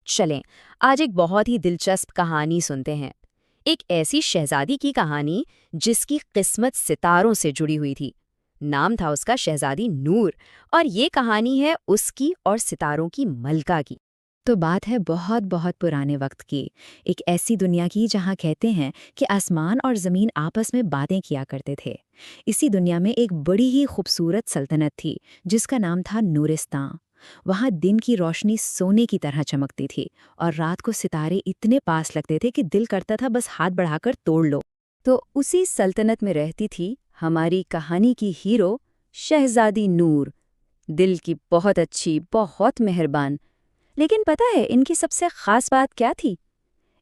چلیں آج ایک بہت ہی دلچسپ کہانی سنتے ہیں۔ ایک ایسی شہزادی کی کہانی جس کی قسمت ستاروں سے جڑی ہوئی تھی۔ نام تھا اس کا شہزادی نور، اور یہ کہانی ہے اس کی اور ستاروں کی ملکہ کی۔ تو بات ہے بہت بہت پرانے وقت کی، ایک ایسی دنیا کی جہاں کہتے ہیں کہ آسمان اور زمین آپس میں باتیں کیا کرتے تھے۔ اسی دنیا میں ایک بڑی ہی خوبصورت سلطنت تھی جس کا نام تھا نورستان۔ وہاں دن کی روشنی سونے کی طرح چمکتی تھی اور رات کو ستارے اتنے پاس لگتے تھے کہ دل کرتا تھا بس ہاتھ بڑھا کر توڑ لو۔ تو اسی سلطنت میں رہتی تھی ہماری کہانی کی ہیرو شہزادی نور، دل کی بہت اچھی، بہت مہربان۔ لیکن پتہ ہے ان کی سب سے خاص بات کیا تھی؟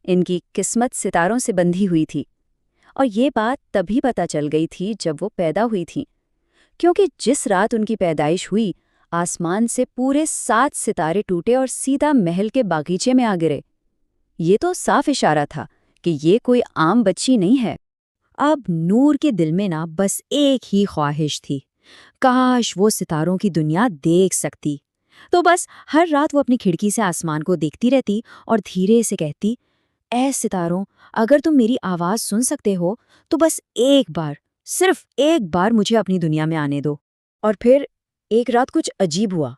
ان کی قسمت ستاروں سے بندھی ہوئی تھی، اور یہ بات تبھی پتہ چل گئی تھی جب وہ پیدا ہوئی تھیں، کیونکہ جس رات ان کی پیدائش ہوئی آسمان سے پورے 7 ستارے ٹوٹے اور سیدھا محل کے باغیچے میں آ گرے۔ یہ تو صاف اشارہ تھا کہ یہ کوئی عام بچی نہیں ہے۔ اب نور کے دل میں بس ایک ہی خواہش تھی، کاش وہ ستاروں کی دنیا دیکھ سکتی۔ تو بس ہر رات وہ اپنی کھڑکی سے آسمان کو دیکھتی رہتی اور دھیرے سے کہتی، اے ستاروں، اگر تم میری آواز سن سکتے ہو تو بس ایک بار، صرف ایک بار مجھے اپنی دنیا میں آنے دو۔ اور پھر ایک رات کچھ عجیب ہوا۔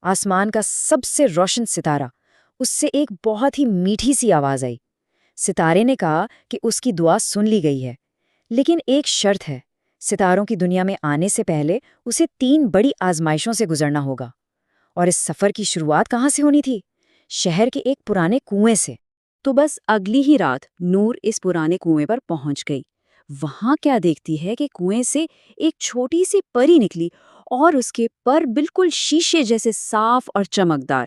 آسمان کا سب سے روشن ستارہ، اس سے ایک بہت ہی میٹھی سی آواز آئی۔ ستارے نے کہا کہ اس کی دعا سن لی گئی ہے، لیکن ایک شرط ہے، ستاروں کی دنیا میں آنے سے پہلے اسے 3 بڑی آزمائشوں سے گزرنا ہوگا۔ اور اس سفر کی شروعات کہاں سے ہونی تھی؟ شہر کے ایک پرانے کنویں سے۔ تو بس اگلی ہی رات نور اس پرانے کنویں پر پہنچ گئی۔ وہاں کیا دیکھتی ہے کہ کنویں سے ایک چھوٹی سی پری نکلی اور اس کے پر بالکل شیشے جیسے صاف اور چمکدار۔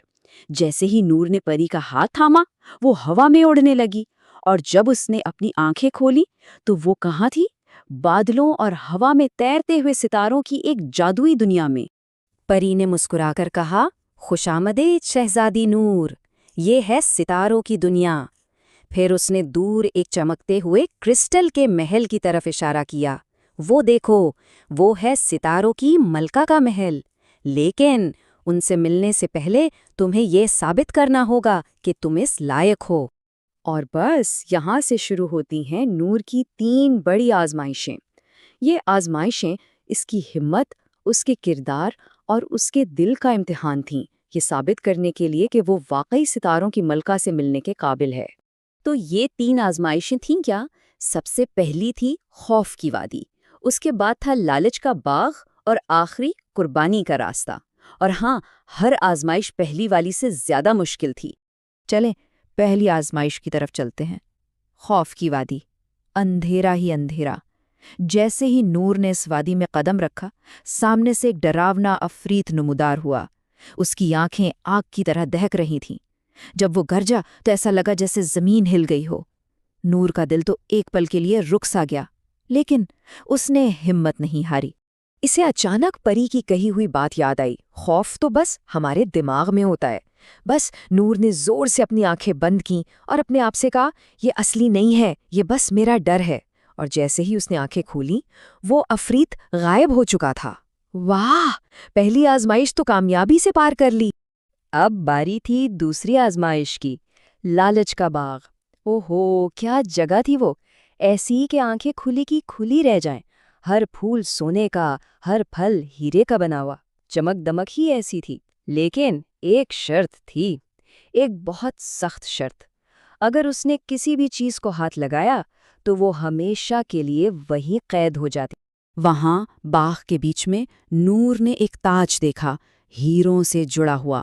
جیسے ہی نور نے پری کا ہاتھ تھاما، وہ ہوا میں اڑنے لگی، اور جب اس نے اپنی آنکھیں کھولی تو وہ کہاں تھی؟ بادلوں اور ہوا میں تیرتے ہوئے ستاروں کی ایک جادوئی دنیا میں۔ پری نے مسکرا کر کہا، خوشامدید شہزادی نور، یہ ہے ستاروں کی دنیا۔ پھر اس نے دور ایک چمکتے ہوئے کرسٹل کے محل کی طرف اشارہ کیا۔ وہ دیکھو، وہ ہے ستاروں کی ملکہ کا محل، لیکن ان سے ملنے سے پہلے تمہیں یہ ثابت کرنا ہوگا کہ تم اس لائق ہو۔ اور بس یہاں سے شروع ہوتی ہیں نور کی 3 بڑی آزمائشیں۔ یہ آزمائشیں اس کی ہمت، اس کے کردار اور اس کے دل کا امتحان تھیں، یہ ثابت کرنے کے لیے کہ وہ واقعی ستاروں کی ملکہ سے ملنے کے قابل ہے۔ تو یہ 3 آزمائشیں تھیں کیا؟ سب سے پہلی تھی خوف کی وادی، اس کے بعد تھا لالچ کا باغ، اور آخری قربانی کا راستہ۔ اور ہاں، ہر آزمائش پہلی والی سے زیادہ مشکل تھی۔ چلیں پہلی آزمائش کی طرف چلتے ہیں۔ خوف کی وادی، اندھیرا ہی اندھیرا۔ جیسے ہی نور نے اس وادی میں قدم رکھا، سامنے سے ایک ڈراونا عفریت نمودار ہوا۔ اس کی آنکھیں آگ کی طرح دہک رہی تھیں۔ جب وہ گرجا تو ایسا لگا جیسے زمین ہل گئی ہو۔ نور کا دل تو ایک پل کے لیے رک سا گیا، لیکن اس نے ہمت نہیں ہاری۔ اسے اچانک پری کی کہی ہوئی بات یاد آئی، خوف تو بس ہمارے دماغ میں ہوتا ہے۔ بس نور نے زور سے اپنی آنکھیں بند کیں اور اپنے آپ سے کہا، یہ اصلی نہیں ہے، یہ بس میرا ڈر ہے۔ اور جیسے ہی اس نے آنکھیں کھولیں، وہ عفریت غائب ہو چکا تھا۔ واہ، پہلی آزمائش تو کامیابی سے پار کر لی۔ اب باری تھی دوسری آزمائش کی، لالچ کا باغ۔ اوہو، کیا جگہ تھی وہ! ایسی کہ آنکھیں کھلی کی کھلی رہ جائیں، ہر پھول سونے کا، ہر پھل ہیرے کا بنا ہوا، چمک دمک ہی ایسی تھی۔ لیکن ایک شرط تھی، ایک بہت سخت شرط۔ اگر اس نے کسی بھی چیز کو ہاتھ لگایا تو وہ ہمیشہ کے لیے وہیں قید ہو جاتی۔ وہاں باغ کے بیچ میں نور نے ایک تاج دیکھا، ہیروں سے جڑا ہوا۔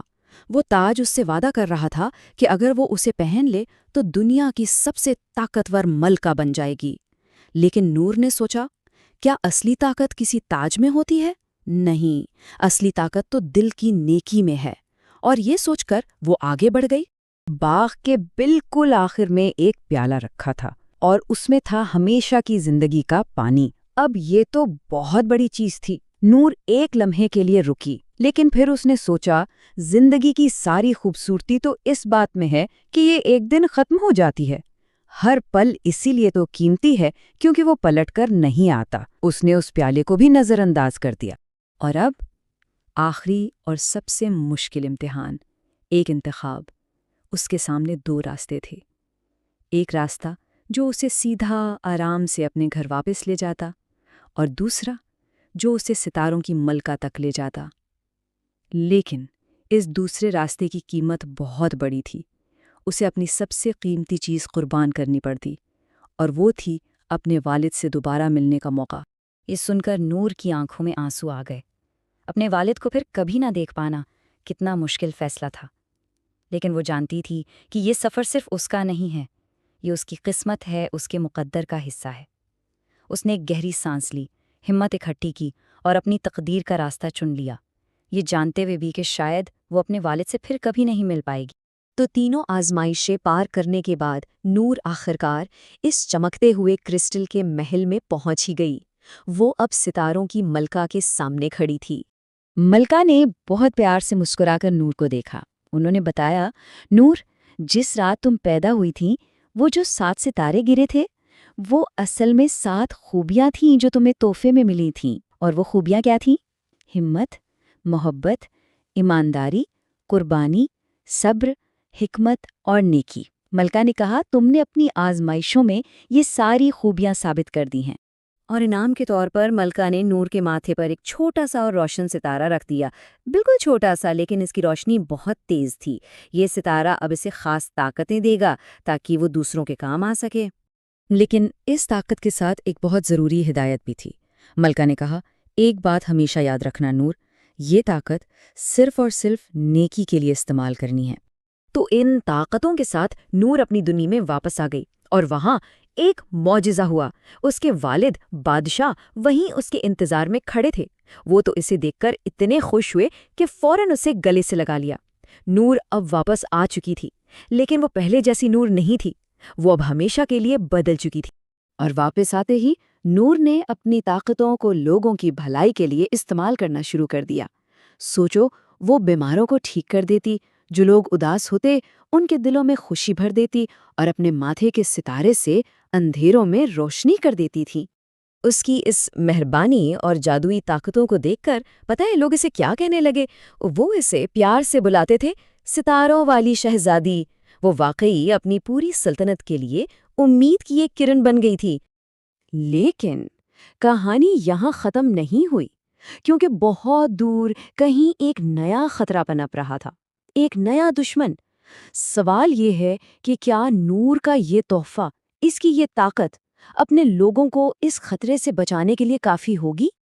وہ تاج اس سے وعدہ کر رہا تھا کہ اگر وہ اسے پہن لے تو دنیا کی سب سے طاقتور ملکہ بن جائے گی۔ لیکن نور نے سوچا، کیا اصلی طاقت کسی تاج میں ہوتی ہے؟ نہیں، اصلی طاقت تو دل کی نیکی میں ہے۔ اور یہ سوچ کر وہ آگے بڑھ گئی۔ باغ کے بالکل آخر میں ایک پیالہ رکھا تھا، اور اس میں تھا ہمیشہ کی زندگی کا پانی۔ اب یہ تو بہت بڑی چیز تھی۔ نور ایک لمحے کے لیے رکی، لیکن پھر اس نے سوچا، زندگی کی ساری خوبصورتی تو اس بات میں ہے کہ یہ ایک دن ختم ہو جاتی ہے۔ ہر پل اسی لیے تو قیمتی ہے کیونکہ وہ پلٹ کر نہیں آتا۔ اس نے اس پیالے کو بھی نظر انداز کر دیا۔ اور اب آخری اور سب سے مشکل امتحان، ایک انتخاب۔ اس کے سامنے 2 راستے تھے۔ ایک راستہ جو اسے سیدھا آرام سے اپنے گھر واپس لے جاتا، اور دوسرا جو اسے ستاروں کی ملکہ تک لے جاتا۔ لیکن اس دوسرے راستے کی قیمت بہت بڑی تھی۔ اسے اپنی سب سے قیمتی چیز قربان کرنی پڑتی، اور وہ تھی اپنے والد سے دوبارہ ملنے کا موقع۔ یہ سن کر نور کی آنکھوں میں آنسو آ گئے۔ اپنے والد کو پھر کبھی نہ دیکھ پانا کتنا مشکل فیصلہ تھا، لیکن وہ جانتی تھی کہ یہ سفر صرف اس کا نہیں ہے، یہ اس کی قسمت ہے، اس کے مقدر کا حصہ ہے۔ اس نے ایک گہری سانس لی، ہمت اکٹھی کی اور اپنی تقدیر کا راستہ چن لیا، یہ جانتے ہوئے بھی کہ شاید وہ اپنے والد سے پھر کبھی نہیں مل پائے گی۔ تو تینوں آزمائشیں پار کرنے کے بعد نور آخرکار اس چمکتے ہوئے کرسٹل کے محل میں پہنچ ہی گئی۔ وہ اب ستاروں کی ملکہ کے سامنے کھڑی تھی۔ ملکہ نے بہت پیار سے مسکرا کر نور کو دیکھا۔ انہوں نے بتایا، نور، جس رات تم پیدا ہوئی تھی، وہ جو 7 ستارے گرے تھے، وہ اصل میں 7 خوبیاں تھیں جو تمہیں تحفے میں ملی تھیں۔ اور وہ خوبیاں کیا تھیں؟ ہمت، محبت، ایمانداری، قربانی، صبر، حکمت اور نیکی۔ ملکہ نے کہا، تم نے اپنی آزمائشوں میں یہ ساری خوبیاں ثابت کر دی ہیں۔ اور انعام کے طور پر ملکہ نے نور کے ماتھے پر ایک چھوٹا سا اور روشن ستارہ رکھ دیا، بالکل چھوٹا سا، لیکن اس کی روشنی بہت تیز تھی۔ یہ ستارہ اب اسے خاص طاقتیں دے گا تاکہ وہ دوسروں کے کام آ سکے۔ لیکن اس طاقت کے ساتھ ایک بہت ضروری ہدایت بھی تھی۔ ملکہ نے کہا، ایک بات ہمیشہ یاد رکھنا نور، یہ طاقت صرف اور صرف نیکی کے لیے استعمال کرنی ہے۔ تو ان طاقتوں کے ساتھ نور اپنی دنیا میں واپس آ گئی، اور وہاں ایک معجزہ ہوا۔ اس کے والد بادشاہ وہیں اس کے انتظار میں کھڑے تھے۔ وہ تو اسے دیکھ کر اتنے خوش ہوئے کہ فوراً اسے گلے سے لگا لیا۔ نور اب واپس آ چکی تھی، لیکن وہ پہلے جیسی نور نہیں تھی، وہ اب ہمیشہ کے لیے بدل چکی تھی۔ اور واپس آتے ہی نور نے اپنی طاقتوں کو لوگوں کی بھلائی کے لیے استعمال کرنا شروع کر دیا۔ سوچو، وہ بیماروں کو ٹھیک کر دیتی، جو لوگ اداس ہوتے ان کے دلوں میں خوشی بھر دیتی، اور اپنے ماتھے کے ستارے سے اندھیروں میں روشنی کر دیتی تھی۔ اس کی اس مہربانی اور جادوئی طاقتوں کو دیکھ کر پتہ ہے لوگ اسے کیا کہنے لگے؟ وہ اسے پیار سے بلاتے تھے ستاروں والی شہزادی۔ وہ واقعی اپنی پوری سلطنت کے لیے امید کی ایک کرن بن گئی تھی۔ لیکن کہانی یہاں ختم نہیں ہوئی، کیونکہ بہت دور کہیں ایک نیا خطرہ پنپ رہا تھا، ایک نیا دشمن۔ سوال یہ ہے کہ کیا نور کا یہ تحفہ، اس کی یہ طاقت، اپنے لوگوں کو اس خطرے سے بچانے کے لیے کافی ہوگی؟